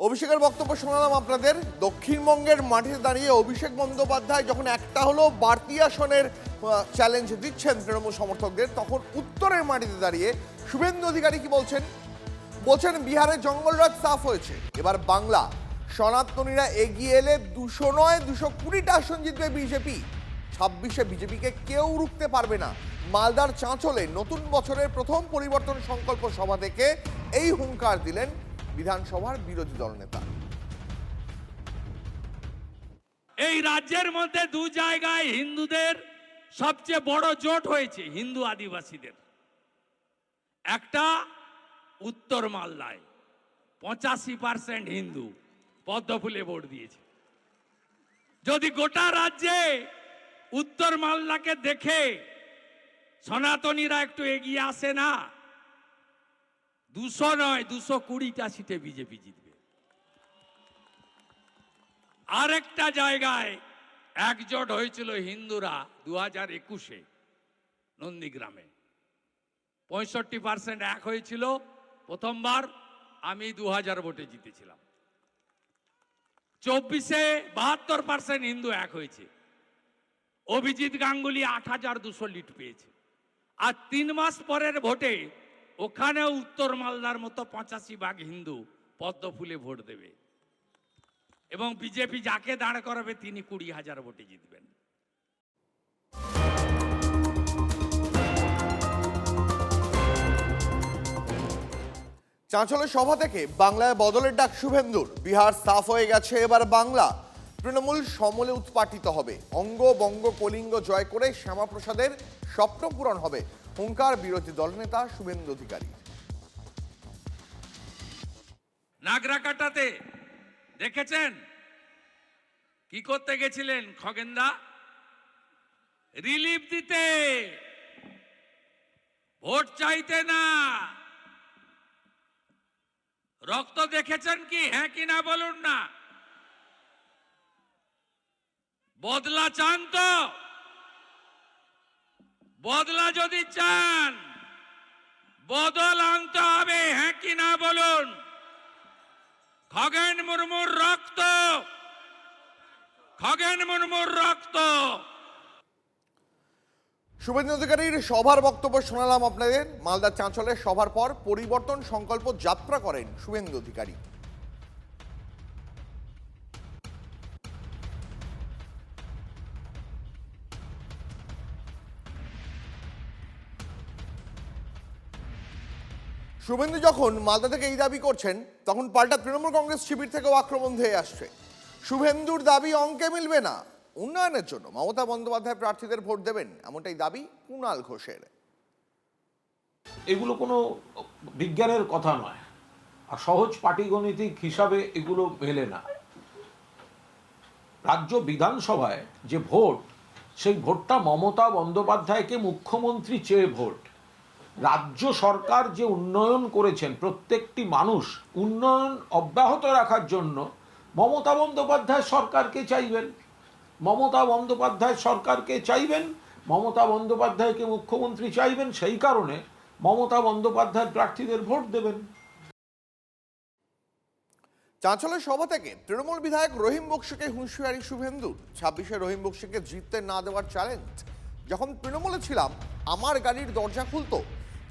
অভিষেকের বক্তব্য শোনালাম আপনাদের। দক্ষিণবঙ্গের মাঠে দাঁড়িয়ে অভিষেক বন্দ্যোপাধ্যায় যখন একটা হলো বাড়তি আসনের চ্যালেঞ্জ দিচ্ছেন তৃণমূল সমর্থকদের, তখন উত্তরের মাটিতে দাঁড়িয়ে শুভেন্দু অধিকারী কি বলছেন? বলছেন বিহারে জঙ্গলরাজ সাফ হয়েছে, এবার বাংলা সনাতনীরা এগিয়ে এলে 200 নয় 220টা আসন জিতবে বিজেপি। 26-এ বিজেপিকে কেউ রুখতে পারবে না। মালদার চাঁচলে নতুন বছরের প্রথম পরিবর্তন সংকল্প সভা থেকে এই হুঙ্কার দিলেন বিধানসভার বিরোধী দলনেতা। এই রাজ্যের মধ্যে দু জায়গায় হিন্দুদের সবচেয়ে বড় জোট হয়েছে, হিন্দু আদিবাসীদের। একটা উত্তর মালদায় 85% হিন্দু পদ্মফুলে ভোট দিয়েছে। যদি গোটা রাজ্যে উত্তর মালদাকে দেখে সনাতনীরা একটু এগিয়ে আসে না, 200 নয় 220টা সিটে বিজেপি জিতবে। আরেকটা জায়গায় একজোট হয়েছিল হিন্দুরা 2021-এ নন্দীগ্রামে, 65% এক হয়েছিল প্রথমবার। আমি 2000 ভোটে জিতেছিলাম। 24-এ 72% হিন্দু এক হয়েছে। অভিজিৎ গাঙ্গুলি 8200 লিড পেয়েছে। আর 3 মাস পরের ভোটে ওখানেও উত্তর মালদার মতো 85% হিন্দু পদ্মফুলে ভোট দেবে এবং বিজেপি যাকে দাঁড় করাবে তিনি 20,000 ভোটে জিতবেন। চাঁচলের সভা থেকে বাংলায় বদলের ডাক শুভেন্দুর। বিহার সাফ হয়ে গেছে, এবার বাংলা তৃণমূল সমলে উৎপাটিত হবে। অঙ্গ বঙ্গ কলিঙ্গ জয় করে শ্যামাপ্রসাদের স্বপ্ন পূরণ হবে, হুঙ্কার বিরোধী দলনেতা শুভেন্দু অধিকারী। নাগরাকাটাতে দেখেছেন কি করতে গেছিলেন খগেনদা? রিলিফ দিতে, ভোট চাইতে না। রক্ত দেখেছেন কি? হ্যাঁ কি না বলুন না। বদলা চান তো? বদলা যদি চান, বদল আনতে হবে, হ্যাঁ কি না বলুন। খগেন মুর্মুর রক্ত, খগেন মুর্মুর রক্ত। শুভেন্দু অধিকারীর সভার বক্তব্য শোনালাম আপনাদের। মালদার চাঁচলের সভার পর পরিবর্তন সংকল্প যাত্রা করেন শুভেন্দু অধিকারী। শুভেন্দু যখন মালদা থেকে এই দাবি করছেন, তখন পাল্টা তৃণমূল কংগ্রেস শিবির থেকেও আক্রমণ ধেয়ে আসছে। শুভেন্দুর দাবি অঙ্কে মিলবে না, উন্নয়নের জন্য মমতা বন্দ্যোপাধ্যায় প্রার্থীদের ভোট দেবেন, এমনটাই দাবি কুণাল ঘোষের। এগুলো কোনো বিজ্ঞানের কথা নয়, আর সহজ পাটিগণিতিক হিসাবে এগুলো মেলে না। রাজ্য বিধানসভায় যে ভোট, সেই ভোটটা মমতা বন্দ্যোপাধ্যায়কে মুখ্যমন্ত্রী চেয়ে ভোট। রাজ্য সরকার যে উন্নয়ন করেছেন, প্রত্যেকটি মানুষ উন্নয়ন অব্যাহত রাখার জন্য মমতা বন্দ্যোপাধ্যায় সরকারকে চাইবেন, মমতা বন্দ্যোপাধ্যায় সরকারকে চাইবেন, মমতা বন্দ্যোপাধ্যায়কে মুখ্যমন্ত্রী চাইবেন। সেই কারণে মমতা বন্দ্যোপাধ্যায়ের প্রার্থীদের ভোট দেবেন। চাঁচলের সভা থেকে তৃণমূল বিধায়ক রহিম বক্সিকে হুঁশিয়ারি শুভেন্দুর। 26-এ রহিম বক্সিকে জিততে না দেওয়ার চ্যালেঞ্জ। যখন তৃণমূলে ছিলাম আমার গাড়ির দরজা খুলতো।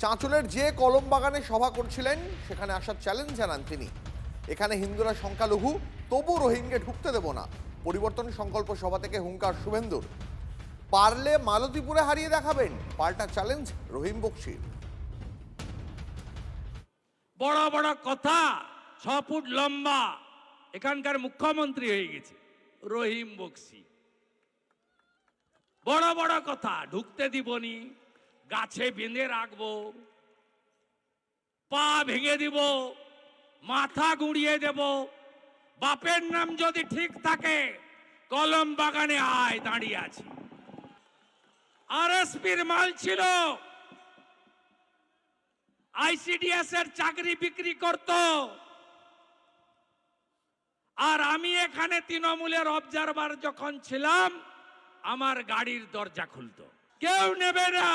চাঁচলের যে কলম বাগানে সভা করছিলেন সেখানে আসার চ্যালেঞ্জ জানান তিনি। এখানে হিন্দুরা সংখ্যালঘু, তবু রোহিঙ্গে ঢুকতে দেব না। পরিবর্তন সংকল্প সভা থেকে হুঙ্কার শুভেন্দুর। পারলে মালতীপুরে হারিয়ে দেখাবেন, পাল্টা চ্যালেঞ্জ রহিম বক্সির। বড় বড় কথা, 6 ফুট লম্বা, এখানকার মুখ্যমন্ত্রী হয়ে গেছে রহিম বক্সি। বড় বড় কথা, ঢুকতে দিবনি, গাছে বেঁধে রাখবো, পা ভেঙে দিব, মাথা গুঁড়িয়ে দেব, বাপের নাম যদি ঠিক থাকে কলম বাগানে আয়, দাঁড়িয়ে আছি। আরএসপির মাল ছিল, আইসিডিএস এর চাকরি বিক্রি করত, আর আমি এখানে তৃণমূলের অবজারভার যখন ছিলাম আমার গাড়ির দরজা খুলতো। কেউ নেবে না,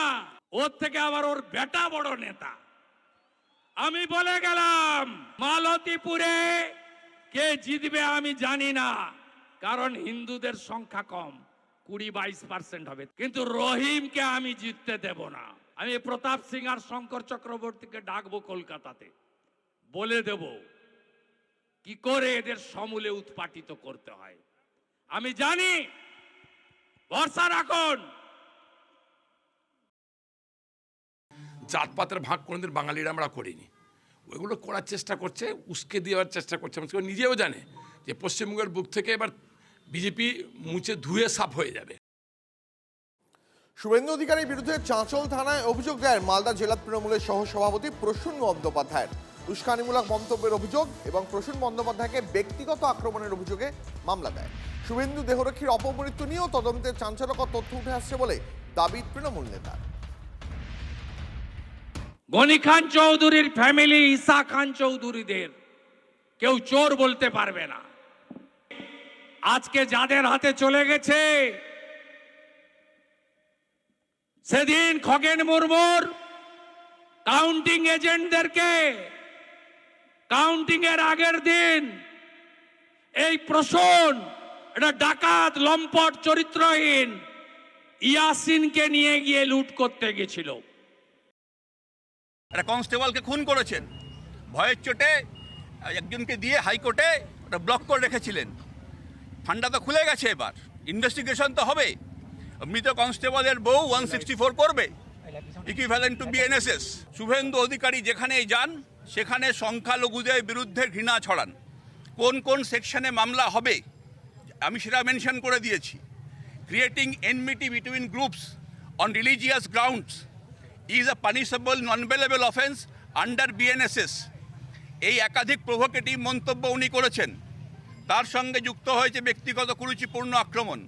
ওর থেকে আবার ওর বেটা বড় নেতা। আমি বলে গেলাম মালতীপুরে কে জিতবে আমি জানি না, কারণ হিন্দুদের সংখ্যা কম, 20-22% হবে, কিন্তু রহিমকে আমি জিততে দেব না। আমি প্রতাপ সিং আর শঙ্কর চক্রবর্তীকে ডাকবো কলকাতাতে, বলে দেব কি করে এদের সমূলে উৎপাটিত করতে হয়। আমি জানি, ভরসা রাখুন। জাতপাতের ভাগ কোনোদিন বাঙালিরা আমরা করিনি, ওইগুলো করার চেষ্টা করছে, উস্কে দেওয়ার চেষ্টা করছে। মানুষ নিজেও জানে যে পশ্চিমবঙ্গের বুক থেকে এবার বিজেপি মুছে ধুয়ে সাফ হয়ে যাবে। শুভেন্দু অধিকারীর বিরুদ্ধে চাঁচল থানায় অভিযোগ দেয় মালদা জেলা তৃণমূলের সহসভাপতি প্রসূন বন্দ্যোপাধ্যায়ের। উস্কানিমূলক মন্তব্যের অভিযোগ এবং প্রসূন বন্দ্যোপাধ্যায়কে ব্যক্তিগত আক্রমণের অভিযোগে মামলা দেয়। শুভেন্দু দেহরক্ষীর অপমৃত্যু নিয়েও তদন্তের চাঞ্চল্যকর তথ্য উঠে আসছে বলে দাবি তৃণমূল নেতার। গনি খান চৌধুরীর ফ্যামিলি, ঈসা খান চৌধুরীদের কেউ চোর বলতে পারবে না। আজকে যাদের হাতে চলে গেছে, সেদিন খগেন মুর্মুর কাউন্টিং এজেন্টদেরকে কাউন্টিং এর আগের দিন এই প্রসূন, এটা ডাকাত লম্পট চরিত্রহীন ইয়াসিনকে নিয়ে গিয়ে লুট করতে গেছিল। একটা কনস্টেবলকে খুন করেছেন, ভয়ের চোটে একজনকে দিয়ে হাইকোর্টে ওটা ব্লক করে রেখেছিলেন। ফান্ডা তো খুলে গেছে, এবার ইনভেস্টিগেশন তো হবে। মৃত কনস্টেবলের বউ 164 করবে, equivalent to BNSS. Suvendu Adhikari যেখানেই যান সেখানে সংখ্যালঘুদের বিরুদ্ধে ঘৃণা ছড়ান। কোন কোন সেকশনে মামলা হবে আমি সেটা মেনশন করে দিয়েছি। Creating enmity between groups on religious grounds is a punishable non-bailable offence under BNSS। এই একাধিক প্রভোকেটিভ মন্তব্য উনি করেছেন, তার সঙ্গে যুক্ত হয়েছে ব্যক্তিগত কুরুচিপূর্ণ আক্রমণ।